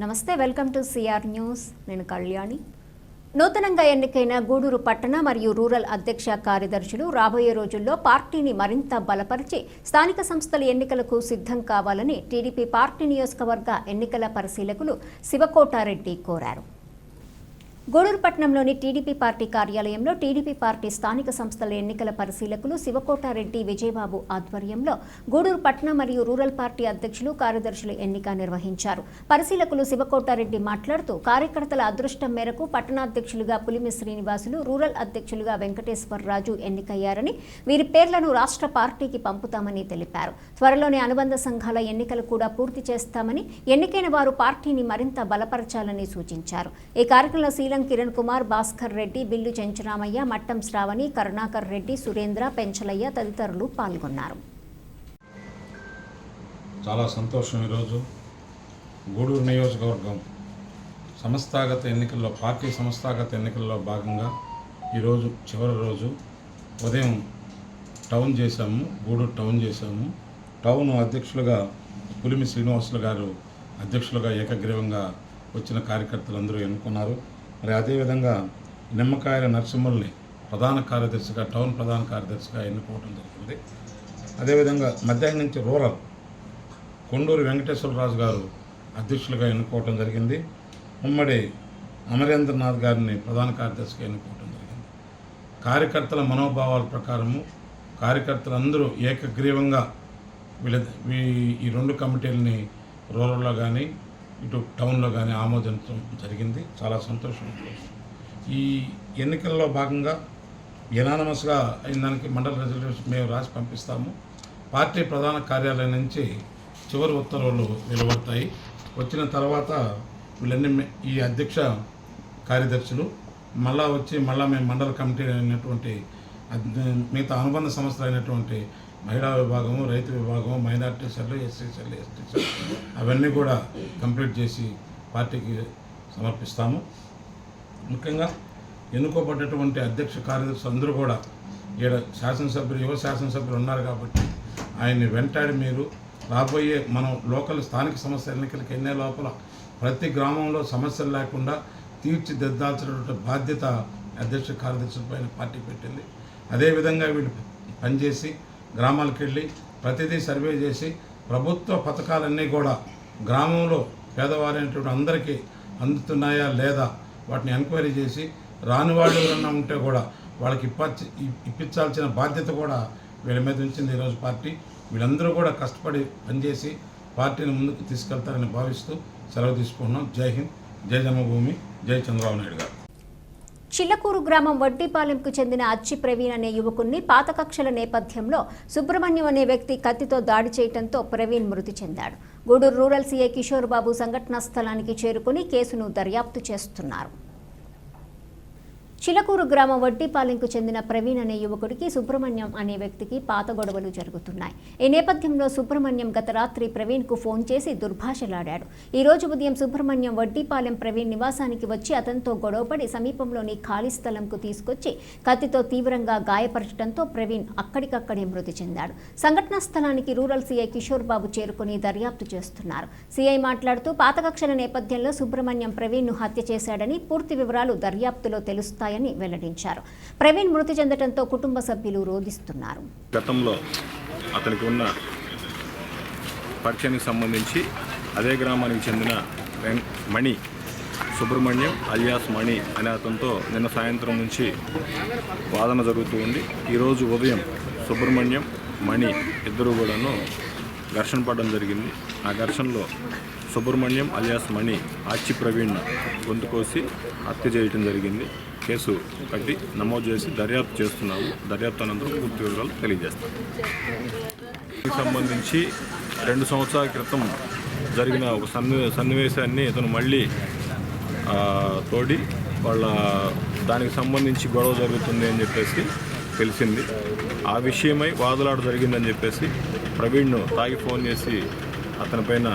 నమస్తే, welcome to CR news. నేను కళ్యాణి. నూతనంగా ఎన్నికైన గూడూరు పట్టణ మరియు రూరల్ అధ్యక్ష కార్యదర్శులు రాబోయే రోజుల్లో పార్టీని మరింత బలపరిచి స్థానిక సంస్థల ఎన్నికలకు సిద్ధం కావాలని టీడీపీ పార్టీ నియోజకవర్గ ఎన్నికల పరిశీలకులు శివకోటారెడ్డి కోరారు. గూడూరు పట్టణంలోని టీడీపీ పార్టీ కార్యాలయంలో టీడీపీ పార్టీ స్థానిక సంస్థల ఎన్నికల పరిశీలకులు శివకోటారెడ్డి విజయబాబు ఆధ్వర్యంలో గూడూరు పట్టణ మరియు రూరల్ పార్టీ అధ్యక్షులు కార్యదర్శుల ఎన్నిక నిర్వహించారు. పరిశీలకులు శివకోటారెడ్డి మాట్లాడుతూ కార్యకర్తల అదృష్టం మేరకు పట్టణాధ్యక్షులుగా పులిమి శ్రీనివాసులు, రూరల్ అధ్యక్షులుగా వెంకటేశ్వరరాజు ఎన్నికయ్యారని, వీరి పేర్లను రాష్ట్ర పార్టీకి పంపుతామని తెలిపారు. త్వరలోనే అనుబంధ సంఘాల ఎన్నికలు కూడా పూర్తి చేస్తామని, ఎన్నికైన వారు పార్టీని మరింత బలపరచాలని సూచించారు. ఈ కార్యక్రమంలో కిరణ్ కుమార్, భాస్కర్ రెడ్డి, బిల్లు చెంచరామయ్య, మట్టం శ్రావణి, కరుణాకర్ రెడ్డి, సురేంద్ర, పెంచలయ్య తదితరులు పాల్గొన్నారు. చాలా సంతోషం. ఈరోజు గూడూరు నియోజకవర్గం సంస్థాగత ఎన్నికల్లో, పార్టీ సంస్థాగత ఎన్నికల్లో భాగంగా ఈరోజు చివరి రోజు ఉదయం టౌన్ చేశాము, గూడూరు టౌన్ చేశాము. టౌన్ అధ్యక్షులుగా పులిమి శ్రీనివాసులు గారు అధ్యక్షులుగా ఏకగ్రీవంగా వచ్చిన కార్యకర్తలందరూ ఎన్నుకున్నారు. మరి అదేవిధంగా నిమ్మకాయల నరసింహల్ని ప్రధాన కార్యదర్శిగా, టౌన్ ప్రధాన కార్యదర్శిగా ఎన్నుకోవడం జరిగింది. అదేవిధంగా మధ్యాహ్నం నుంచి రూరల్ కొండూరు వెంకటేశ్వరరాజు గారు అధ్యక్షులుగా ఎన్నుకోవడం జరిగింది. ఉమ్మడి అమరేంద్రనాథ్ గారిని ప్రధాన కార్యదర్శిగా ఎన్నుకోవడం జరిగింది. కార్యకర్తల మనోభావాల ప్రకారము కార్యకర్తలందరూ ఏకగ్రీవంగా ఈ రెండు కమిటీలని రూరల్లో కానీ ఇటు టౌన్లో కానీ ఆమోదించడం జరిగింది. చాలా సంతోషం. ఈ ఎన్నికల్లో భాగంగా ఎనానమస్గా అయిన దానికి మండల రిజల్యూషన్ మేము రాసి పంపిస్తాము. పార్టీ ప్రధాన కార్యాలయం నుంచి చివరి ఉత్తర్వులు వెలువడతాయి. వచ్చిన తర్వాత వీళ్ళన్నీ ఈ అధ్యక్ష కార్యదర్శులు మళ్ళా మేము మండల కమిటీ అయినటువంటి మిగతా అనుబంధ సంస్థలు అయినటువంటి మహిళా విభాగము, రైతు విభాగము, minority cell, SC cell, ST cell అవన్నీ కూడా కంప్లీట్ చేసి పార్టీకి సమర్పిస్తాము. ముఖ్యంగా ఎన్నుకోబడ్డటువంటి అధ్యక్ష కార్యదర్శులు అందరూ కూడా యువ శాసనసభ్యులు ఉన్నారు కాబట్టి ఆయన్ని వెంటాడి మీరు రాబోయే మనం లోకల్ స్థానిక సమస్య ఎన్నికలకు ఎన్నే లోపల ప్రతి గ్రామంలో సమస్యలు లేకుండా తీర్చిదిద్దాల్సినటువంటి బాధ్యత అధ్యక్ష కార్యదర్శుల పైన పార్టీ పెట్టింది. అదేవిధంగా వీళ్ళు పనిచేసి గ్రామాలకు వెళ్ళి ప్రతిదీ సర్వే చేసి ప్రభుత్వ పథకాలన్నీ కూడా గ్రామంలో పేదవారైనటువంటి అందరికీ అందుతున్నాయా లేదా వాటిని ఎంక్వైరీ చేసి రాని వాళ్ళు ఎవరన్నా ఉంటే కూడా వాళ్ళకి ఇప్పించాల్సిన బాధ్యత కూడా వీళ్ళ మీద ఉంచింది ఈరోజు పార్టీ. వీళ్ళందరూ కూడా కష్టపడి పనిచేసి పార్టీని ముందుకు తీసుకెళ్తారని భావిస్తూ సెలవు తీసుకుంటున్నాం. జై హింద్, జై జన్మభూమి, జై చంద్రబాబు నాయుడు గారు. చిల్లకూరు గ్రామం వడ్డీపాలెంకు చెందిన అచ్చి ప్రవీణ్ అనే యువకుణ్ణి పాత కక్షల నేపథ్యంలో సుబ్రహ్మణ్యం అనే వ్యక్తి కత్తితో దాడి చేయడంతో ప్రవీణ్ మృతి చెందాడు. గూడూరు రూరల్ సీఐ కిషోర్ బాబు సంఘటనా స్థలానికి చేరుకుని కేసును దర్యాప్తు చేస్తున్నారు. చిలకూరు గ్రామం వడ్డీపాలెంకు చెందిన ప్రవీణ్ అనే యువకుడికి సుబ్రహ్మణ్యం అనే వ్యక్తికి పాత గొడవలు జరుగుతున్నాయి. ఈ నేపథ్యంలో సుబ్రహ్మణ్యం గత రాత్రి ప్రవీణ్కు ఫోన్ చేసి దుర్భాషలాడాడు. ఈ రోజు ఉదయం సుబ్రహ్మణ్యం వడ్డీపాలెం ప్రవీణ్ నివాసానికి వచ్చి అతనితో గొడవపడి సమీపంలోని ఖాళీ స్థలంకు తీసుకొచ్చి కత్తితో తీవ్రంగా గాయపరచడంతో ప్రవీణ్ అక్కడికక్కడే మృతి చెందాడు. సంఘటనా స్థలానికి రూరల్ సీఐ కిషోర్ బాబు చేరుకుని దర్యాప్తు చేస్తున్నారు. సీఐ మాట్లాడుతూ పాత కక్షల నేపథ్యంలో సుబ్రహ్మణ్యం ప్రవీణ్ను హత్య చేశాడని, పూర్తి వివరాలు దర్యాప్తులో తెలుస్తాయి వెల్లడించారు. ప్రవీణ్ మృతి చెందడంతో కుటుంబ సభ్యులు రోధిస్తున్నారు. గతంలో అతనికి ఉన్న పరిచయానికి సంబంధించి అదే గ్రామానికి చెందిన మణి సుబ్రహ్మణ్యం అలియాస్ మణి అనే అతనితో నిన్న సాయంత్రం నుంచి వాదన జరుగుతూ ఉంది. ఈరోజు ఉదయం సుబ్రహ్మణ్యం, మణి ఇద్దరు కూడాను ఘర్షణ పడడం జరిగింది. ఆ ఘర్షణలో సుబ్రహ్మణ్యం అలియాస్ మణి అచ్చి ప్రవీణ్ గొంతు కోసి హత్య చేయడం జరిగింది. కేసు కట్టి నమోదు చేసి దర్యాప్తు చేస్తున్నాము. దర్యాప్తు అనంతరం పూర్తి వివరాలు తెలియజేస్తాం. దీనికి సంబంధించి 2 సంవత్సరాల క్రితం జరిగిన ఒక సన్నివేశాన్ని ఇతను మళ్ళీ తోడి దానికి సంబంధించి గొడవ జరుగుతుంది అని చెప్పేసి తెలిసింది. ఆ విషయమై వాదులాట జరిగిందని చెప్పేసి ప్రవీణ్ను తాగి ఫోన్ చేసి అతనిపైన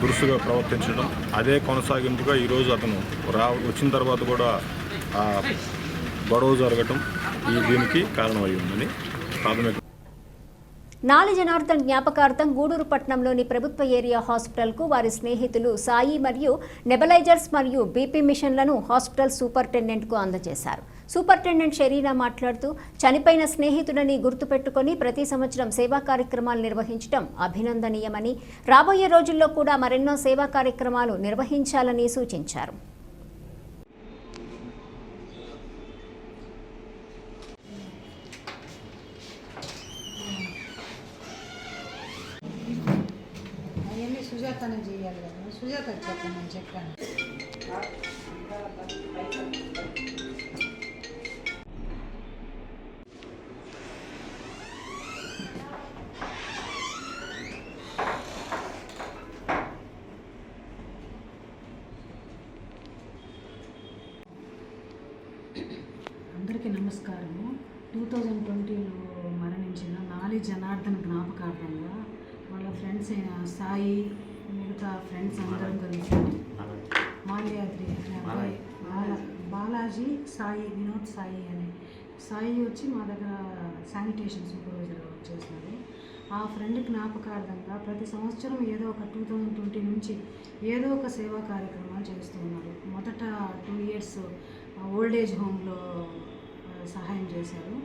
దురుసుగా ప్రవర్తించడం, అదే కొనసాగింపుగా ఈరోజు అతను వచ్చిన తర్వాత కూడా గొడవ జరగటం దీనికి కారణమై ఉందని ప్రాథమిక నాలి జనార్దన్ జ్ఞాపకార్థం గూడూరు పట్టణంలోని ప్రభుత్వ ఏరియా హాస్పిటల్కు వారి స్నేహితులు సాయి మరియు నెబలైజర్స్ మరియు బీపీ మిషన్లను హాస్పిటల్ సూపరింటెండెంట్కు అందజేశారు. సూపరింటెండెంట్ షెరీనా మాట్లాడుతూ చనిపోయిన స్నేహితుడని గుర్తుపెట్టుకుని ప్రతి సంవత్సరం సేవా కార్యక్రమాలు నిర్వహించడం అభినందనీయమని, రాబోయే రోజుల్లో కూడా మరెన్నో సేవా కార్యక్రమాలు నిర్వహించాలని సూచించారు. సుజాతనే చేయాలి కదా, సుజాత చెప్పమని చెప్పాను. అందరికీ నమస్కారము. 2020లో మరణించిన నాలి జనార్దన్ జ్ఞాపకార్థంగా వాళ్ళ ఫ్రెండ్స్ అయిన సాయి, మిగతా ఫ్రెండ్స్ అందరం కలిసి మాల్యాద్రి అబ్బాయి బాలాజీ, సాయి, వినోద్ సాయి అని సాయి వచ్చి మా దగ్గర శానిటేషన్ సూపర్వైజర్గా వచ్చేసినారు. ఆ ఫ్రెండ్ జ్ఞాపకార్థంగా ప్రతి సంవత్సరం ఏదో ఒక 2020 నుంచి ఏదో ఒక సేవా కార్యక్రమాలు చేస్తూ ఉన్నారు. మొదట 2 years ఓల్డ్ ఏజ్ హోమ్లో సహాయం చేశారు.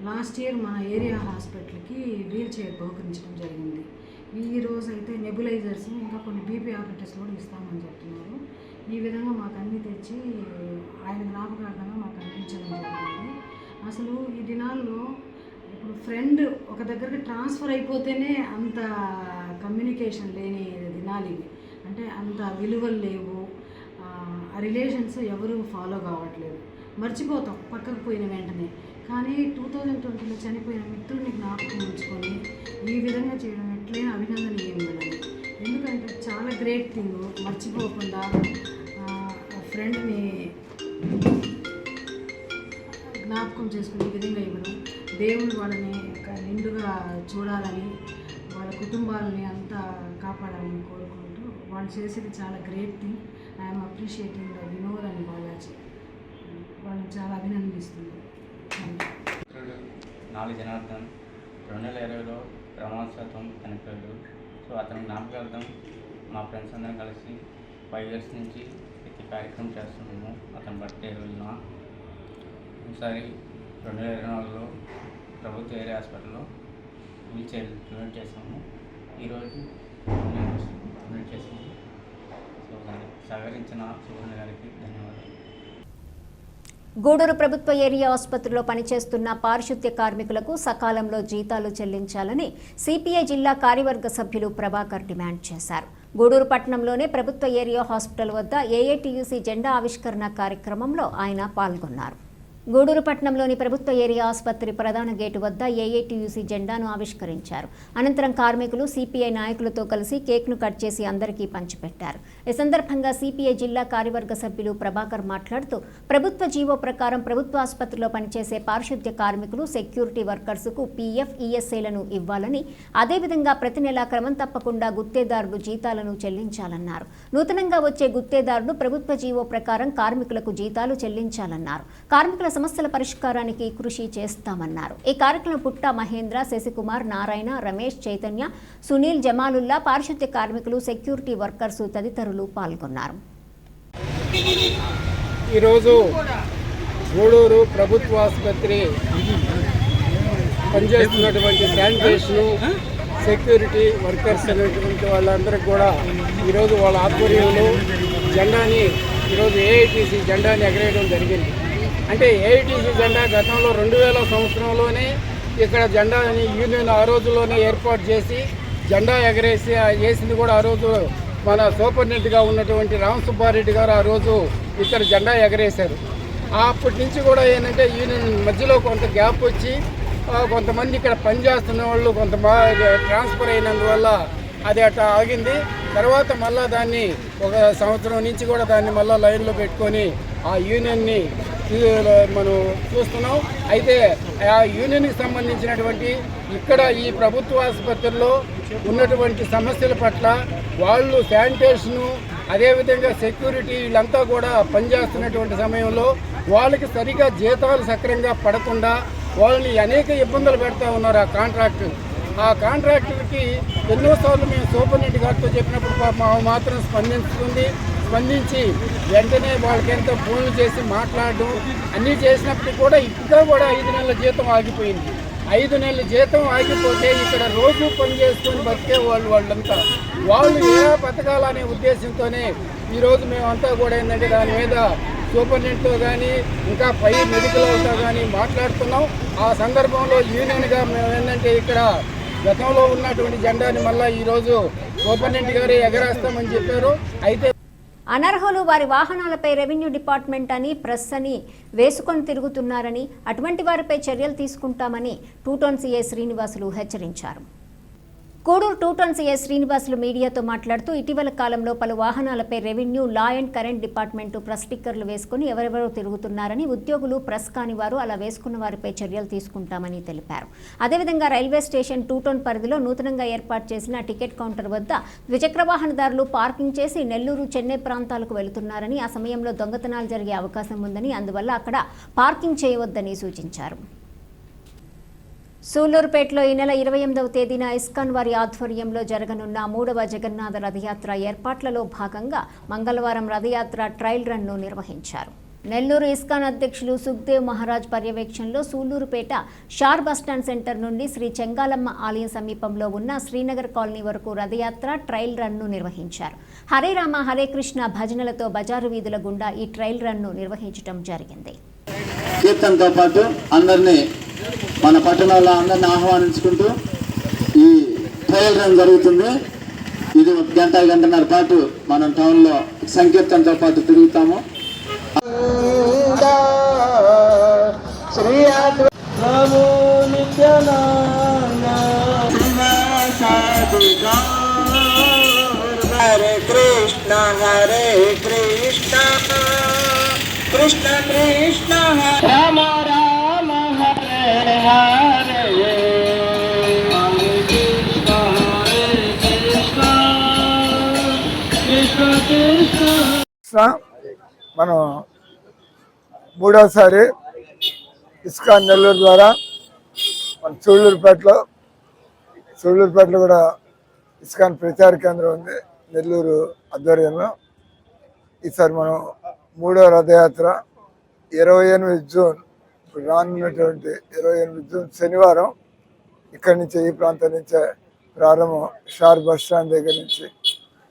లాస్ట్ ఇయర్ మన ఏరియా హాస్పిటల్కి వీల్ చైర్ బహుకరించడం జరిగింది. ఈ రోజు అయితే నెబులైజర్స్, ఇంకా కొన్ని బీపీ ఆపరేటర్స్ కూడా ఇస్తామని చెప్తున్నారు. ఈ విధంగా మాకు అన్నీ తెచ్చి ఆయన జ్ఞాపకార్థంగా మాకు అందించడం జరిగింది. అసలు ఈ దినాల్లో ఇప్పుడు ఫ్రెండ్ ఒక దగ్గరికి ట్రాన్స్ఫర్ అయిపోతేనే అంత కమ్యూనికేషన్ లేని దినాలు ఇవి. అంటే అంత విలువలు లేవు, ఆ రిలేషన్స్ ఎవరు ఫాలో కావట్లేదు, మర్చిపోతాం పక్కకు పోయిన వెంటనే. కానీ 2020లో చనిపోయిన మిత్రుడిని జ్ఞాపకం ఉంచుకొని ఈ విధంగా చేయడం ఎట్లయినా అభినందనీయం కదండి. ఎందుకంటే చాలా గ్రేట్ థింగ్. మర్చిపోకుండా ఫ్రెండ్ని జ్ఞాపకం చేసుకుని ఈ విధంగా ఇవ్వడం, దేవుడు వాళ్ళని నిండుగా చూడాలని, వాళ్ళ కుటుంబాలని అంతా కాపాడాలని కోరుకుంటూ వాళ్ళు చేసేది చాలా great thing. I'm appreciating the Vinod and Balaji. వాళ్ళని చాలా అభినందిస్తుంది. నాలి జనార్దన్ 2020లో ప్రమాదశాతం చనిపోయాడు. సో అతని జ్ఞాపకార్థం మా ఫ్రెండ్స్ అందరం కలిసి 5 years నుంచి ప్రతి కార్యక్రమం చేస్తున్నాము. అతని బర్త్డే రోజున ఈసారి 2024లో ప్రభుత్వ ఏరియా హాస్పిటల్లో వీల్ చైర్ డొనేట్ చేసాము. ఈరోజు డొనేట్ చేసాము. సో దానికి సహకరించిన సువర్ణ గారికి ధన్యవాదాలు. గూడూరు ప్రభుత్వ ఏరియా ఆసుపత్రిలో పనిచేస్తున్న పారిశుద్ధ్య కార్మికులకు సకాలంలో జీతాలు చెల్లించాలని సిపిఐ జిల్లా కార్యవర్గ సభ్యులు ప్రభాకర్ డిమాండ్ చేశారు. గూడూరు పట్టణంలోనే ప్రభుత్వ ఏరియా హాస్పిటల్ వద్ద ఏఐటీయూసీ జెండా ఆవిష్కరణ కార్యక్రమంలో ఆయన పాల్గొన్నారు. గూడూరు పట్టణంలోని ప్రభుత్వ ఏరియా ఆసుపత్రి ప్రధాన గేటు వద్ద ఏఐటీయూసీ జెండాను ఆవిష్కరించారు. అనంతరం కార్మికులు సిపిఐ నాయకులతో కలిసి కేక్ను కట్ చేసి అందరికీ పంచిపెట్టారు. ఈ సందర్భంగా సిపిఐ జిల్లా కార్యవర్గ సభ్యులు ప్రభాకర్ మాట్లాడుతూ ప్రభుత్వ జీవో ప్రకారం ప్రభుత్వ ఆసుపత్రిలో పనిచేసే పారిశుద్ధ్య కార్మికులు, సెక్యూరిటీ వర్కర్స్కు పీఎఫ్, ఈఎస్ఐలను ఇవ్వాలని, అదేవిధంగా ప్రతి నెలా క్రమం తప్పకుండా గుత్తేదారులు జీతాలను చెల్లించాలన్నారు. నూతనంగా వచ్చే గుత్తేదారులు ప్రభుత్వ జీవో ప్రకారం కార్మికులకు జీతాలు చెల్లించాలన్నారు. కార్మికుల సమస్యల పరిష్కారానికి కృషి చేస్తామన్నారు. ఈ కార్యక్రమం పుట్ట మహేంద్ర, శశికుమార్, నారాయణ, రమేష్, చైతన్య, సునీల్, జమాలుల్లా, పారిశుద్ధ్య కార్మికులు, సెక్యూరిటీ వర్కర్స్ తదితరులు పాల్గొన్నారు. ఈరోజు గూడూరు ప్రభుత్వ ఆసుపత్రి పనిచేస్తున్నటువంటి శానిటేషను, సెక్యూరిటీ వర్కర్స్ అనేటువంటి వాళ్ళందరికీ కూడా ఈరోజు వాళ్ళ ఆధ్వర్యంలో జెండాని, ఈరోజు ఏఐటీసీ జెండాని ఎగరేయడం జరిగింది. అంటే ఏఐటీసీ జెండా గతంలో 2000 సంవత్సరంలోనే ఇక్కడ జెండాని యూనియన్ ఆ రోజుల్లోనే ఏర్పాటు చేసి జెండా వేసింది కూడా ఆ రోజు మన సూపరింటెండెంట్గా ఉన్నటువంటి రామసుబ్బారెడ్డి గారు ఆ రోజు ఇక్కడ జెండా ఎగరేశారు. అప్పటి నుంచి కూడా ఏంటంటే యూనియన్ మధ్యలో కొంత గ్యాప్ వచ్చి కొంతమంది ఇక్కడ పనిచేస్తున్న వాళ్ళు కొంత ట్రాన్స్ఫర్ అయినందువల్ల అది అట్లా ఆగింది. తర్వాత మళ్ళీ దాన్ని 1 సంవత్సరం నుంచి కూడా దాన్ని మళ్ళీ లైన్లో పెట్టుకొని ఆ యూనియన్ని మనం చూస్తున్నాం. అయితే ఆ యూనియన్కి సంబంధించినటువంటి ఇక్కడ ఈ ప్రభుత్వ ఆసుపత్రుల్లో ఉన్నటువంటి సమస్యల పట్ల వాళ్ళు శానిటేషను, అదేవిధంగా సెక్యూరిటీ వీళ్ళంతా కూడా పనిచేస్తున్నటువంటి సమయంలో వాళ్ళకి సరిగా జీతాలు సక్రమంగా పడకుండా వాళ్ళని అనేక ఇబ్బందులు పెడతా ఉన్నారు. ఆ కాంట్రాక్ట్ ఆ కాంట్రాక్టర్కి ఎన్నోసార్లు మేము సూపరింటెండెంట్ గారితో చెప్పినప్పుడు మాత్రం స్పందించి వెంటనే వాళ్ళకి ఎంతో ఫోన్లు చేసి మాట్లాడడం అన్నీ చేసినప్పటికీ కూడా ఇంకా కూడా 5 నెలల జీతం ఆగిపోయింది. 5 నెలల జీతం ఆగిపోతే ఇక్కడ రోజు పని చేసుకొని బతికే వాళ్ళంతా వాళ్ళు ఏ బతకాలనే ఉద్దేశంతోనే ఈరోజు మేమంతా కూడా ఏంటంటే దాని మీద సూపరింటెండెంట్తో కానీ ఇంకా పై మెడికల్ వాళ్ళతో కానీ మాట్లాడుతున్నాం. ఆ సందర్భంలో యూనియన్గా మేము ఏంటంటే ఇక్కడ గతంలో ఉన్నటువంటి జెండాని మళ్ళీ ఈరోజు సూపరింటెండెంట్ గారే ఎగరేస్తామని చెప్పారు. అయితే అనర్హులు వారి వాహనాలపై రెవెన్యూ డిపార్ట్మెంట్ అని ప్రెస్ అని వేసుకొని తిరుగుతున్నారని, అటువంటి వారిపై చర్యలు తీసుకుంటామని 2 టౌన్ సీఐ శ్రీనివాసులు హెచ్చరించారు. కోడూరు 2 టౌన్ సీఐ శ్రీనివాసులు మీడియాతో మాట్లాడుతూ ఇటీవల కాలంలో పలు వాహనాలపై revenue, law and current department press స్టిక్కర్లు వేసుకుని ఎవరెవరో తిరుగుతున్నారని, ఉద్యోగులు ప్రెస్ కాని వారు అలా వేసుకున్న వారిపై చర్యలు తీసుకుంటామని తెలిపారు. అదేవిధంగా రైల్వే స్టేషన్ 2 టౌన్ పరిధిలో నూతనంగా ఏర్పాటు చేసిన టికెట్ కౌంటర్ వద్ద ద్విచక్ర వాహనదారులు పార్కింగ్ చేసి నెల్లూరు, చెన్నై ప్రాంతాలకు వెళుతున్నారని, ఆ సమయంలో దొంగతనాలు జరిగే అవకాశం ఉందని, అందువల్ల అక్కడ పార్కింగ్ చేయవద్దని సూచించారు. సూళ్లూరుపేటలో ఈ నెల 28వ తేదీన ఇస్కాన్ వారి ఆధ్వర్యంలో జరగనున్న 3వ జగన్నాథ రథయాత్ర ఏర్పాట్లలో భాగంగా మంగళవారం రథయాత్ర ట్రయల్ రన్ను నిర్వహించారు. నెల్లూరు ఇస్కాన్ అధ్యక్షులు సుఖ్దేవ్ మహారాజ్ పర్యవేక్షణలో సూళ్లూరుపేట షార్ బస్టాండ్ సెంటర్ నుండి శ్రీ చెంగాలమ్మ ఆలయం సమీపంలో ఉన్న శ్రీనగర్ కాలనీ వరకు రథయాత్ర ట్రయల్ రన్ను నిర్వహించారు. హరే రామ హరే కృష్ణ భజనలతో బజారు వీధుల గుండా ఈ ట్రయల్ రన్ను నిర్వహించడం జరిగింది. కీర్తనతో పాటు అందరినీ మన పట్టణంలో అందరినీ ఆహ్వానించుకుంటూ ఈ ట్రయల్ రన్ జరుగుతుంది. ఇది 1-1.5 పాటు మనం టౌన్లో సంకీర్తనతో పాటు తిరుగుతాము. హరే కృష్ణ హరే కృష్ణ కృష్ణ కృష్ణ రామ రామ హరే హరే హరే కృష్ణ కృష్ణ కృష్ణ. మనం 3వసారి ఇస్కాన్ నెల్లూరు ద్వారా మన సూళ్లూరుపేటలో కూడా ఇస్కాన్ ప్రచార కేంద్రం ఉంది నెల్లూరు ఆధ్వర్యంలో. ఈసారి మనం 3వ రథయాత్ర 28 జూన్ రానున్నటువంటి 28 జూన్ శనివారం ఇక్కడి నుంచి ఈ ప్రాంతం నుంచే ప్రారంభం. షార్ బస్ స్టాండ్ దగ్గర నుంచి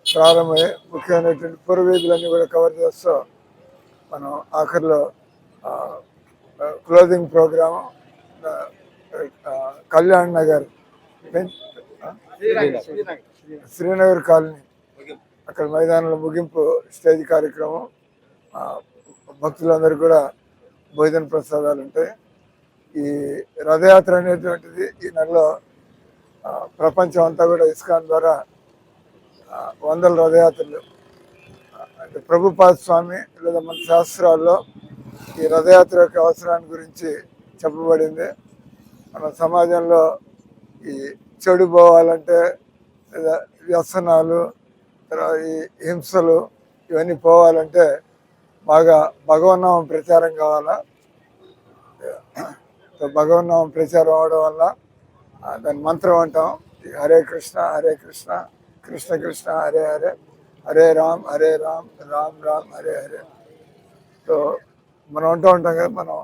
ప్రారంభమై ముఖ్యమైనటువంటి పురవీధులన్నీ కూడా కవర్ చేస్తూ మనం ఆఖరిలో closing programme Kalyan Nagar, Srinagar colony అక్కడ మైదానంలో ముగింపు స్టేజ్ కార్యక్రమం. భక్తులందరూ కూడా భోజన ప్రసాదాలు ఉంటాయి. ఈ రథయాత్ర అనేటువంటిది ఈ నెలలో ప్రపంచం అంతా కూడా ఇస్కాన్ ద్వారా 100 రథయాత్రలు అంటే ప్రభుపాద స్వామి లేదా మన శాస్త్రాల్లో ఈ రథయాత్ర యొక్క అవసరాన్ని గురించి చెప్పబడింది. మన సమాజంలో ఈ చెడు పోవాలంటే లేదా వ్యసనాలు, తర్వాత ఈ హింసలు ఇవన్నీ పోవాలంటే బాగా భగవన్నామం ప్రచారం కావాలా. భగవన్నామం ప్రచారం అవడం వల్ల దాని మంత్రం అంటాం హరే కృష్ణ హరే కృష్ణ కృష్ణ కృష్ణ హరే హరే హరే రామ్ రామ్ రామ్ హరే హరే. సో మనం అంటూ ఉంటాం కదా, మనం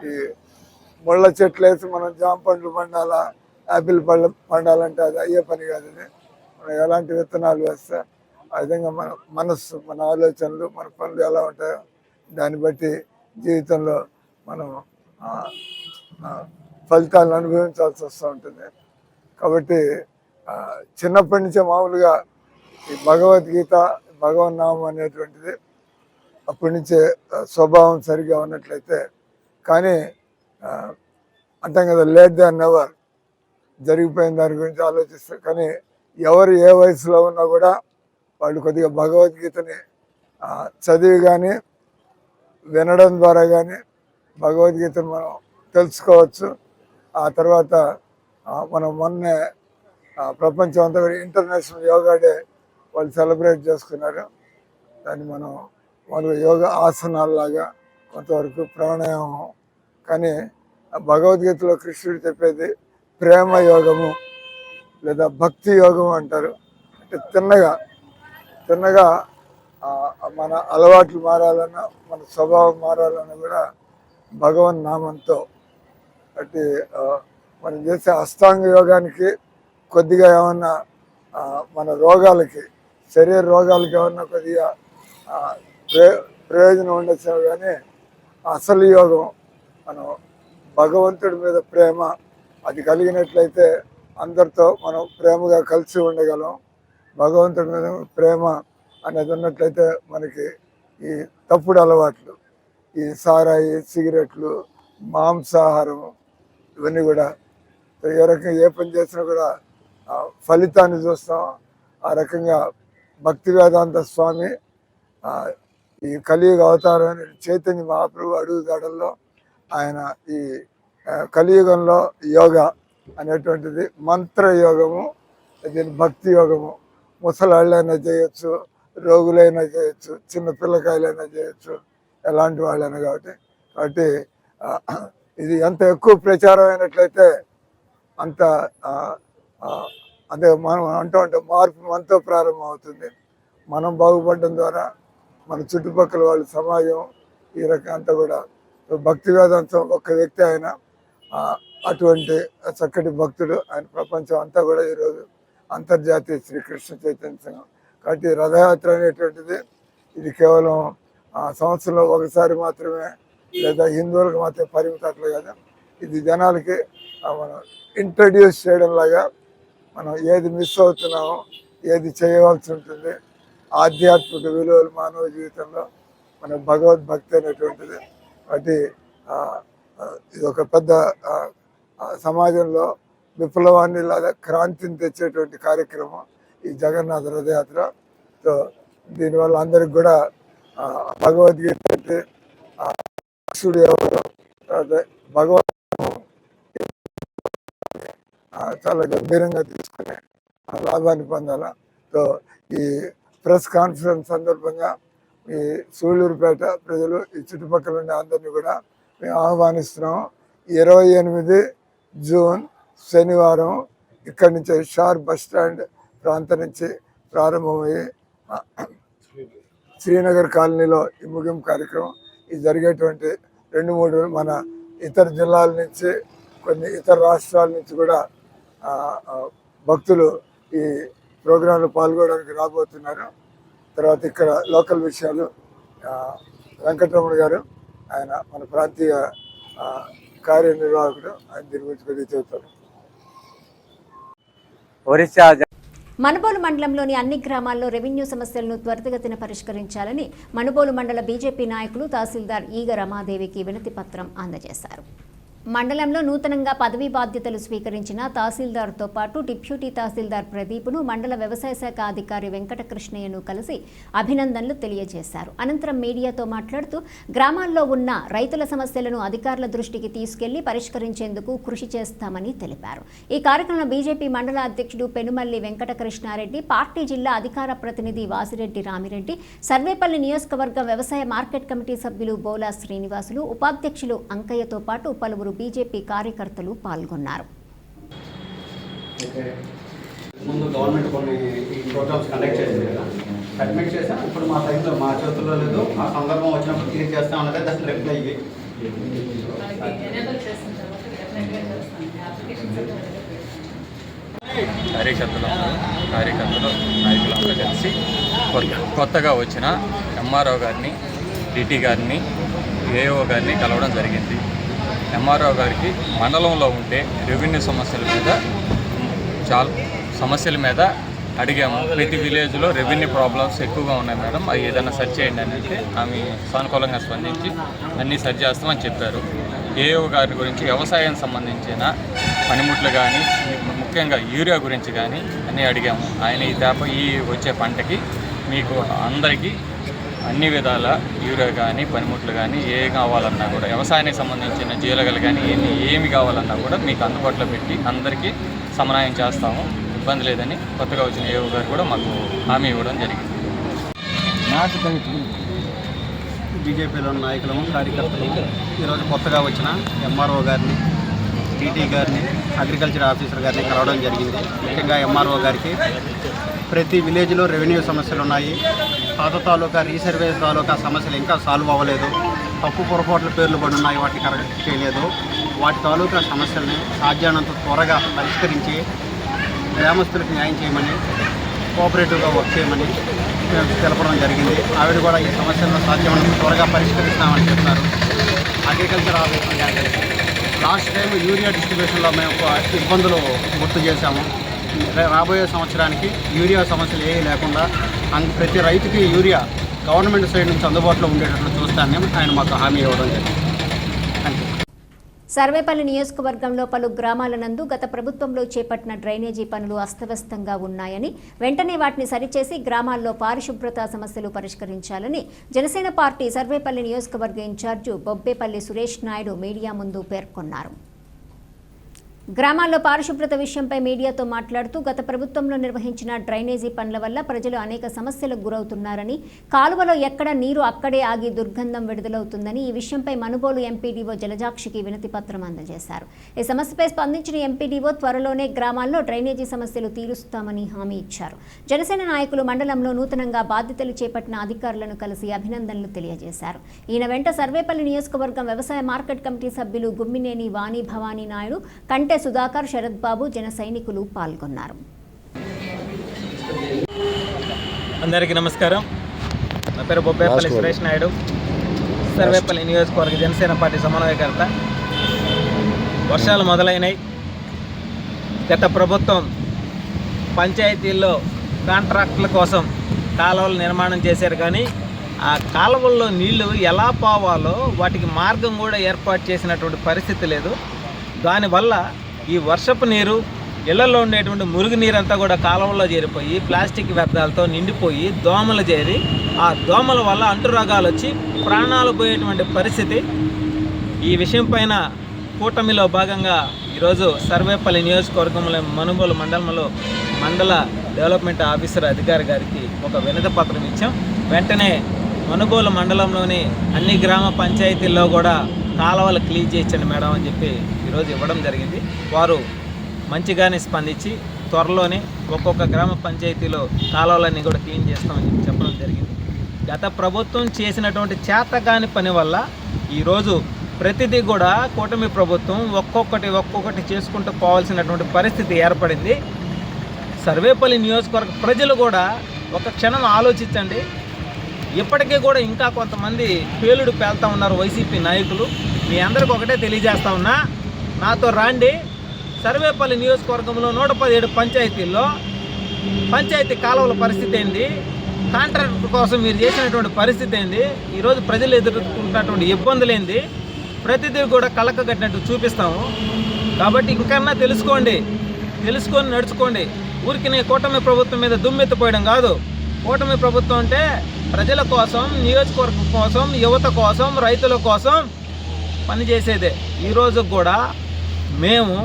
ఈ ముళ్ళ చెట్లు వేసి మనం జామ పండ్లు పండాలా, యాపిల్ పళ్ళు పండాలంటే అది అయ్యే పని కాదు. ఇది మనం ఎలాంటి విత్తనాలు వేస్తే ఆ విధంగా మన మనస్సు, మన ఆలోచనలు, మన పనులు ఎలా ఉంటాయో దాన్ని బట్టి జీవితంలో మనం ఫలితాలను అనుభవించాల్సి వస్తూ ఉంటుంది. కాబట్టి చిన్నప్పటి నుంచే మామూలుగా ఈ భగవద్గీత, భగవన్నామం అనేటువంటిది అప్పటి నుంచే స్వభావం సరిగా ఉన్నట్లయితే, కానీ అంటాం కదా లేట్ దాన్ నెవర్, జరిగిపోయిన దాని గురించి ఆలోచిస్తారు. కానీ ఎవరు ఏ వయసులో ఉన్నా కూడా వాళ్ళు కొద్దిగా భగవద్గీతని చదివి కానీ వినడం ద్వారా కానీ భగవద్గీతను మనం తెలుసుకోవచ్చు. ఆ తర్వాత మనం మొన్నే ప్రపంచం అంతా కూడా ఇంటర్నేషనల్ యోగా డే వాళ్ళు సెలబ్రేట్ చేసుకున్నారు. దాన్ని మనం యోగా ఆసనాల్లాగా కొంతవరకు ప్రాణాయామం. కానీ భగవద్గీతలో కృష్ణుడు చెప్పేది ప్రేమ యోగము లేదా భక్తి యోగం అంటారు. అంటే తిన్నగా మన అలవాట్లు మారాలన్నా మన స్వభావం మారాలన్నా కూడా భగవన్ నామంతో అంటే మనం చేసే అష్టాంగ యోగానికి కొద్దిగా ఏమన్నా మన రోగాలకి శరీర రోగాలకి ఏమన్నా కొద్దిగా ప్రయోజనం ఉండొచ్చు. కానీ అసలు యోగం మనం భగవంతుడి మీద ప్రేమ అది కలిగినట్లయితే అందరితో మనం ప్రేమగా కలిసి ఉండగలం. భగవంతుడి మీద ప్రేమ అనేది ఉన్నట్లయితే మనకి ఈ తప్పుడు అలవాట్లు, ఈ సారాయి, సిగరెట్లు, మాంసాహారము ఇవన్నీ కూడా ఏ రకంగా ఏ పని చేసినా కూడా ఫలితాన్ని చూస్తాం. ఆ రకంగా భక్తి వేదాంత స్వామి ఈ కలియుగ అవతారం చైతన్య మహాప్రభు అడుగుదాడల్లో ఆయన ఈ కలియుగంలో యోగా అనేటువంటిది మంత్రయోగము, దీని భక్తి యోగము. ముసలాళ్ళైనా చేయొచ్చు, రోగులైనా చేయొచ్చు, చిన్న పిల్లకాయలైనా చేయొచ్చు, ఎలాంటి వాళ్ళైనా. కాబట్టి ఇది ఎంత ఎక్కువ ప్రచారం అయినట్లయితే అంత అదే మనం అంటూ మార్పు మనతో ప్రారంభం అవుతుంది. మనం బాగుపడడం ద్వారా మన చుట్టుపక్కల వాళ్ళ సమాజం ఈ రకం అంతా కూడా భక్తి వేదాంతం ఒక్క వ్యక్తి ఆయన అటువంటి చక్కటి భక్తుడు ఆయన ప్రపంచం అంతా కూడా ఈరోజు అంతర్జాతీయ శ్రీకృష్ణ చైతన్య సంఘం. కాబట్టి రథయాత్ర అనేటువంటిది ఇది కేవలం సంవత్సరంలో ఒకసారి మాత్రమే లేదా హిందువులకు మాత్రమే పరిమితట్లు కదా. ఇది జనాలకి మనం ఇంట్రడ్యూస్ చేయడం లాగా మనం ఏది మిస్ అవుతున్నామో ఏది చేయవలసి ఉంటుంది ఆధ్యాత్మిక విలువలు మానవ జీవితంలో మన భగవద్భక్తి అనేటువంటిది. కాబట్టి ఇది ఒక పెద్ద సమాజంలో విప్లవాన్ని లేదా క్రాంతిని తెచ్చేటువంటి కార్యక్రమం ఈ జగన్నాథ రథయాత్ర. సో దీనివల్ల అందరికి కూడా భగవద్గీత అంటే భగవద్ చాలా గంభీరంగా తీసుకునే లాభాన్ని పొందాలా. సో ఈ ప్రెస్ కాన్ఫరెన్స్ సందర్భంగా ఈ సూళ్ళూరుపేట ప్రజలు ఈ చుట్టుపక్కల ఉండే అందరినీ కూడా మేము ఆహ్వానిస్తున్నాము. 28 జూన్ శనివారం ఇక్కడి నుంచి షార్ బస్ స్టాండ్ ప్రాంతం నుంచి ప్రారంభమయ్యి శ్రీనగర్ కాలనీలో ఈ ముగింపు కార్యక్రమం. ఇది జరిగేటువంటి 2-3 రోజులు మన ఇతర జిల్లాల నుంచి కొన్ని ఇతర రాష్ట్రాల నుంచి కూడా భక్తులు ఈ ప్రోగ్రాంలో పాల్గొనడానికి రాబోతున్నారు. తర్వాత ఇక్కడ లోకల్ విషయాలు వెంకటరమణ గారు ఆయన మన ప్రాంతీయ కార్యనిర్వాహకుడు, ఆయన దీని గురించి కొద్దిగా చెబుతారు. మనుబోలు మండలంలోని అన్ని గ్రామాల్లో రెవెన్యూ సమస్యలను త్వరితగతిన పరిష్కరించాలని మనుబోలు మండల బీజేపీ నాయకులు తహసీల్దార్ ఈగ రమాదేవికి వినతి పత్రం అందజేశారు. మండలంలో నూతనంగా పదవీ బాధ్యతలు స్వీకరించిన తహసీల్దార్తో పాటు డిప్యూటీ తహసీల్దార్ ప్రదీప్ను మండల వ్యవసాయ శాఖ అధికారి వెంకటకృష్ణయ్యను కలిసి అభినందనలు తెలియజేశారు. అనంతరం మీడియాతో మాట్లాడుతూ గ్రామాల్లో ఉన్న రైతుల సమస్యలను అధికారుల దృష్టికి తీసుకెళ్లి పరిష్కరించేందుకు కృషి చేస్తామని తెలిపారు. ఈ కార్యక్రమంలో బీజేపీ మండల అధ్యక్షుడు పెనుమల్లి వెంకటకృష్ణారెడ్డి, పార్టీ జిల్లా అధికార ప్రతినిధి వాసిరెడ్డి రామిరెడ్డి, సర్వేపల్లి నియోజకవర్గ వ్యవసాయ మార్కెట్ కమిటీ సభ్యులు బోలా శ్రీనివాసులు, ఉపాధ్యక్షులు అంకయ్యతో పాటు పలువురు బీజేపీ కార్యకర్తలు పాల్గొన్నారు. ముందు గవర్నమెంట్ కొన్ని ఈ ప్రోగ్రామ్స్ కండక్ట్ చేసింది కదా, సబ్మిట్ చేసాం. ఇప్పుడు మా సైట్లో మా చేతుల్లో లేదు, ఆ సందర్భం వచ్చినప్పుడు క్లియర్ చేస్తాం అన్నదే దాని రిప్లై. ఇవి కార్యకర్తలు నాయకులందరూ కలిసి కొత్తగా వచ్చిన ఎంఆర్ఓ గారిని, డిటి గారిని, ఏఓ గారిని కలవడం జరిగింది. ఎంఆర్ఓ గారికి మండలంలో ఉంటే రెవెన్యూ సమస్యల మీద అడిగాము. ప్రతి విలేజ్లో రెవెన్యూ ప్రాబ్లమ్స్ ఎక్కువగా ఉన్నాయి మేడం, అవి ఏదైనా సర్చ్ చేయండి అని అంటే ఆమె సానుకూలంగా స్పందించి అన్నీ సర్చ్ చేస్తామని చెప్పారు. ఏఓ గారి గురించి వ్యవసాయం సంబంధించిన పనిముట్లు కానీ, ముఖ్యంగా యూరియా గురించి కానీ అన్నీ అడిగాము. ఆయన ఈ వచ్చే పంటకి మీకు అందరికీ అన్ని విధాల యూరియా కానీ, పనిముట్లు కానీ ఏ కావాలన్నా కూడా, వ్యవసాయానికి సంబంధించిన జీలగలు కానీ ఏమి కావాలన్నా కూడా మీకు అందుబాటులో పెట్టి అందరికీ సమన్వయం చేస్తాము, ఇబ్బంది లేదని కొత్తగా వచ్చిన ఏఓ గారు కూడా మాకు హామీ ఇవ్వడం జరిగింది. బీజేపీలో నాయకులము, కార్యకర్తలు ఈరోజు కొత్తగా వచ్చిన ఎంఆర్ఓ గారిని, టీటీ గారిని, అగ్రికల్చర్ ఆఫీసర్ గారిని కలవడం జరిగింది. ముఖ్యంగా ఎంఆర్ఓ గారికి ప్రతి విలేజ్లో రెవెన్యూ సమస్యలు ఉన్నాయి. పాత తాలూకా రీసర్వే తాలూకా సమస్యలు ఇంకా సాల్వ్ అవ్వలేదు. తప్పు పొరపాట్ల పేర్లు పడి ఉన్నాయి, వాటిని కరెక్ట్ చేయలేదు. వాటి తాలూకా సమస్యల్ని సాధ్యమైనంత త్వరగా పరిష్కరించి గ్రామస్తులకు న్యాయం చేయమని, కోఆపరేటివ్గా వర్క్ చేయమని తెలపడం జరిగింది. ఆవిడ కూడా ఈ సమస్యలను సాధ్యమైనంత త్వరగా పరిష్కరిస్తామని చెప్తున్నారు. అగ్రికల్చర్ ఆఫీసర్ గారికి లాస్ట్ టైం యూరియా డిస్ట్రిబ్యూషన్లో మేము ఇబ్బందులు గుర్తు చేశాము. రాబోయే సంవత్సరానికి యూరియా సమస్యలు ఏమీ లేకుండా ప్రతి రైతుకి యూరియా గవర్నమెంట్ సైడ్ నుంచి అందుబాటులో ఉండేటట్లు చూస్తానని ఆయన మాకు హామీ ఇవ్వడం జరిగింది. Thank you. సర్వేపల్లి నియోజకవర్గంలో పలు గ్రామాల నందు గత ప్రభుత్వంలో చేపట్టిన డ్రైనేజీ పనులు అస్తవ్యస్తంగా ఉన్నాయని, వెంటనే వాటిని సరిచేసి గ్రామాల్లో పారిశుభ్రత సమస్యలు పరిష్కరించాలని జనసేన పార్టీ సర్వేపల్లి నియోజకవర్గ ఇన్ఛార్జు బొబ్బేపల్లి సురేష్ నాయుడు మీడియా ముందు పేర్కొన్నారు. గ్రామాల్లో పారిశుభ్రత విషయంపై మీడియాతో మాట్లాడుతూ గత ప్రభుత్వంలో నిర్వహించిన డ్రైనేజీ పనుల వల్ల ప్రజలు అనేక సమస్యలకు గురవుతున్నారని, కాలువలో ఎక్కడ నీరు అక్కడే ఆగి దుర్గంధం విడుదలవుతుందని, ఈ విషయంపై మనుబోలు ఎంపీడీఓ జలజాక్షికి వినతి పత్రం అందజేశారు. ఈ సమస్యపై స్పందించిన ఎంపీడీఓ త్వరలోనే గ్రామాల్లో డ్రైనేజీ సమస్యలు తీరుస్తామని హామీ ఇచ్చారు. జనసేన నాయకులు మండలంలో నూతనంగా బాధ్యతలు చేపట్టిన అధికారులను కలిసి అభినందనలు తెలియజేశారు. ఈయన వెంట సర్వేపల్లి నియోజకవర్గం వ్యవసాయ మార్కెట్ కమిటీ సభ్యులు గుమ్మినేని వాణి భవానీ నాయుడు, కంటే సుధాకర్, శరత్ బాబు, జన సైనికులు పాల్గొన్నారు. అందరికీ నమస్కారం. నా పేరు బొబ్బేపల్లి సురేష్ నాయుడు, సర్వేపల్లి నియోజకవర్గ జనసేన పార్టీ సమన్వయకర్త. వర్షాలు మొదలైనాయి. గత ప్రభుత్వం పంచాయతీల్లో కాంట్రాక్టుల కోసం కాలువలు నిర్మాణం చేశారు, కానీ ఆ కాలువల్లో నీళ్లు ఎలా పోవాలో వాటికి మార్గం కూడా ఏర్పాటు చేసినటువంటి పరిస్థితి లేదు. దానివల్ల ఈ వర్షపు నీరు ఇళ్లలో ఉండేటువంటి మురుగు నీరంతా కూడా కాలువల్లో చేరిపోయి ప్లాస్టిక్ వ్యర్థాలతో నిండిపోయి దోమలు చేరి ఆ దోమల వల్ల అంటురోగాలు వచ్చి ప్రాణాలు పోయేటువంటి పరిస్థితి. ఈ విషయం పైన కూటమిలో భాగంగా ఈరోజు సర్వేపల్లి నియోజకవర్గంలో మనుబోలు మండలంలో మండల డెవలప్మెంట్ ఆఫీసర్ అధికారి గారికి ఒక వినతి పత్రం ఇచ్చాం. వెంటనే మనుబోలు మండలంలోని అన్ని గ్రామ పంచాయతీల్లో కూడా కాలువలు క్లీన్ చేయించండి మేడం అని చెప్పి ఈరోజు ఇవ్వడం జరిగింది. వారు మంచిగానే స్పందించి త్వరలోనే ఒక్కొక్క గ్రామ పంచాయతీలో కాలువలన్నీ కూడా క్లీన్ చేస్తామని చెప్పి చెప్పడం జరిగింది. గత ప్రభుత్వం చేసినటువంటి చేతగాని పని వల్ల ఈరోజు ప్రతిదీ కూడా కూటమి ప్రభుత్వం ఒక్కొక్కటి చేసుకుంటూ పోవాల్సినటువంటి పరిస్థితి ఏర్పడింది. సర్వేపల్లి నియోజకవర్గ ప్రజలు కూడా ఒక క్షణం ఆలోచించండి. ఇప్పటికీ కూడా ఇంకా కొంతమంది పేలుడు పేలుతూ ఉన్నారు వైసీపీ నాయకులు. మీ అందరికి ఒకటే తెలియజేస్తా ఉన్నా, నాతో రాండి. సర్వేపల్లి నియోజకవర్గంలో 117 పంచాయతీల్లో పంచాయతీ కాలువల పరిస్థితి ఏంది, కాంట్రాక్టర్ కోసం మీరు చేసినటువంటి పరిస్థితి ఏంది, ఈరోజు ప్రజలు ఎదుర్కొంటున్నటువంటి ఇబ్బందులు ఏంది, ప్రతిదీ కూడా కళ్ళకగట్టినట్టు చూపిస్తాము. కాబట్టి ఇంకన్నా తెలుసుకొని నడుచుకోండి. ఊరికి కూటమి ప్రభుత్వం మీద దుమ్మెత్తిపోయడం కాదు. కూటమి ప్రభుత్వం అంటే ప్రజల కోసం, నియోజకవర్గం కోసం, యువత కోసం, రైతుల కోసం పనిచేసేదే. ఈరోజు కూడా మేము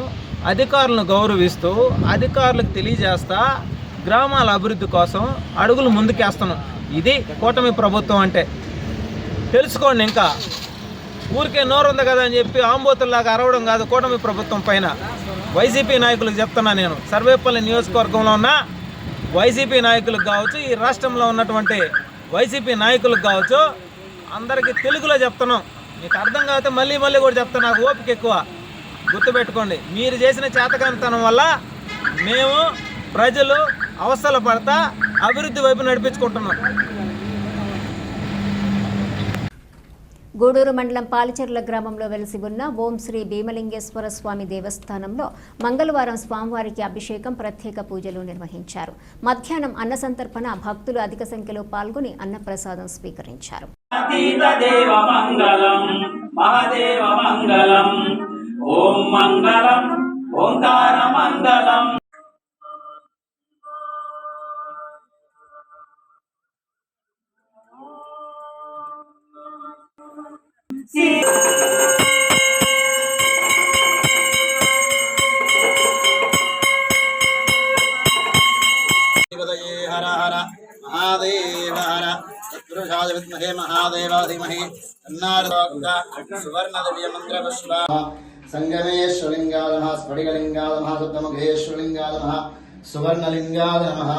అధికారులను గౌరవిస్తూ అధికారులకు తెలియజేస్తా గ్రామాల అభివృద్ధి కోసం అడుగులు ముందుకేస్తున్నాం. ఇది కూటమి ప్రభుత్వం అంటే. తెలుసుకోండి. ఇంకా ఊరికే నోరుంది కదా అని చెప్పి ఆంబోతుల్లాగా అరవడం కాదు కూటమి ప్రభుత్వం పైన. వైసీపీ నాయకులకు చెప్తున్నా నేను, సర్వేపల్లి నియోజకవర్గంలో ఉన్న వైసీపీ నాయకులకు కావచ్చు, ఈ రాష్ట్రంలో ఉన్నటువంటి వైసీపీ నాయకులకు కావచ్చు, అందరికీ తెలుగులో చెప్తున్నాం. మీకు అర్థం కాకపోతే మళ్ళీ కూడా చెప్తాను, నాకు ఓపిక ఎక్కువ. గుర్తుపెట్టుకోండి, మీరు చేసిన చేతకానితనం వల్ల మేము ప్రజలు అవస్థలు పడతా అభివృద్ధి వైపు నడిపించుకుంటున్నాం. గూడూరు మండలం పాలిచెర్ల గ్రామంలో వెలిసి ఉన్న ఓం శ్రీ భీమలింగేశ్వర స్వామి దేవస్థానంలో మంగళవారం స్వామివారికి అభిషేకం, ప్రత్యేక పూజలు నిర్వహించారు. మధ్యాహ్నం అన్న సంతర్పణ, భక్తులు అధిక సంఖ్యలో పాల్గొని అన్నప్రసాదం స్వీకరించారు. హర హర మహాదేవ హర పురుషాయ విద్మహే మహాదేవాయ ధీమహి తన్నో సువర్ణ దివ్య మంత్ర పుష్ప संगमेश्वरलिंगाय नमः स्फटिकलिंगाय नमः सप्तमुखेश्वरलिंगाय नमः सुवर्णलिंगाय नमः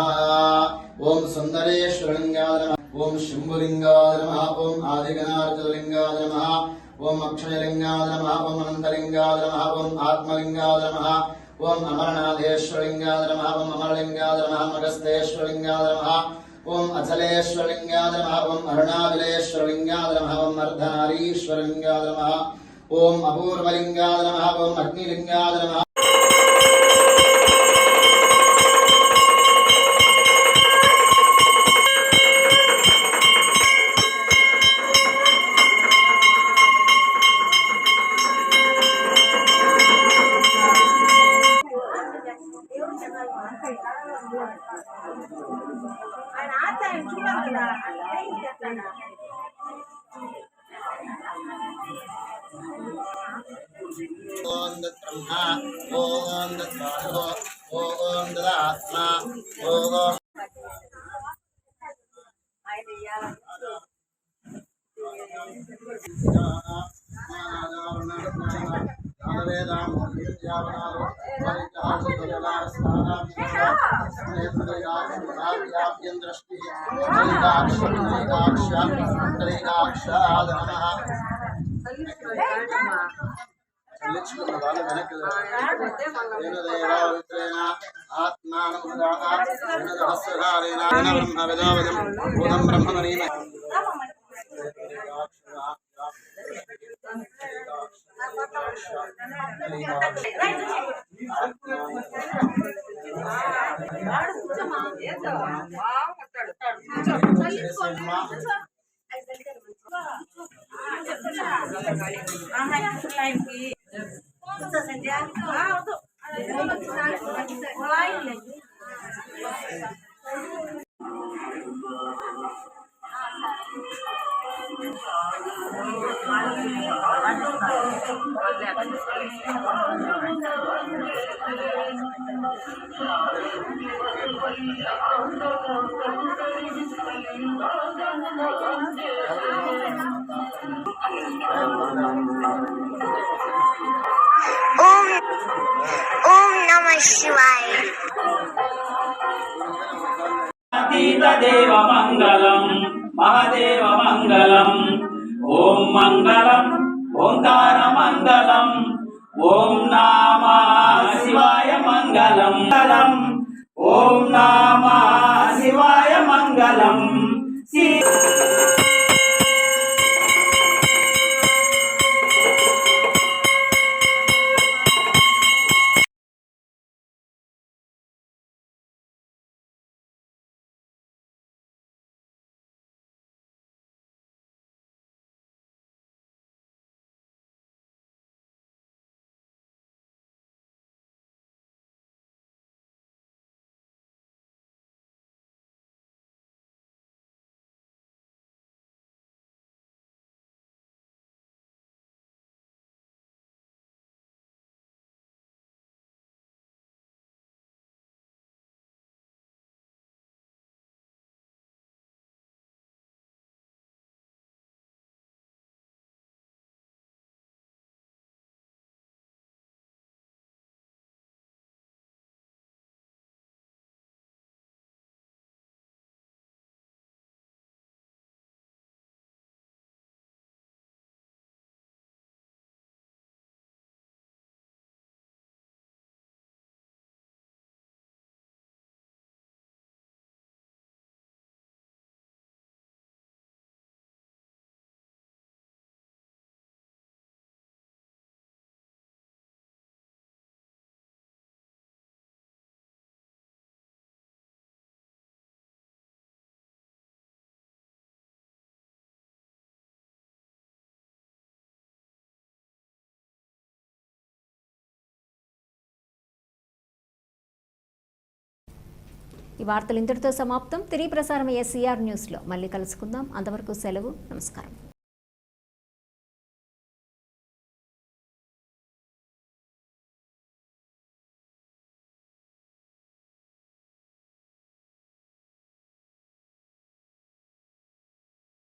ओम सुंदरेश्वरलिंगाय नमः ओम शंभुलिंगाय नमः ओम आदिगणार्चलिंगाय नमः ओम अक्षयलिंगाय नमः ओम अनंतलिंगाय नमः ओम आत्मलिंगाय नमः ओम अमरनाथेश्वरलिंगाय नमः ओम अमरलिंगाय नमः मगस्थेश्वरलिंगाय नमः ओम अचलेश्वरलिंगाय नमः ओम अरुणाचलेश्वरलिंगाय नमः ओम अर्धनारीश्वरलिंगाय नमः ओम अपूर्वलिंगाय नमः ओम अग्निलिंगाय नमः ओम ब्रह्मा ओम दत्वायो ओम ददात्मा ओम ओम नमः शिवाय। देव मंगलम महादेव मंगलम ओम मंगलम ओंकार मंगलम ओम नमः शिवाय मंगलम ओम नमः शिवाय मंगलम ఈ వార్తలు ఇంతటితో సమాప్తం. తిరిగి ప్రసారం SCR న్యూస్లో మళ్ళీ కలుసుకుందాం. అంతవరకు సెలవు. నమస్కారం.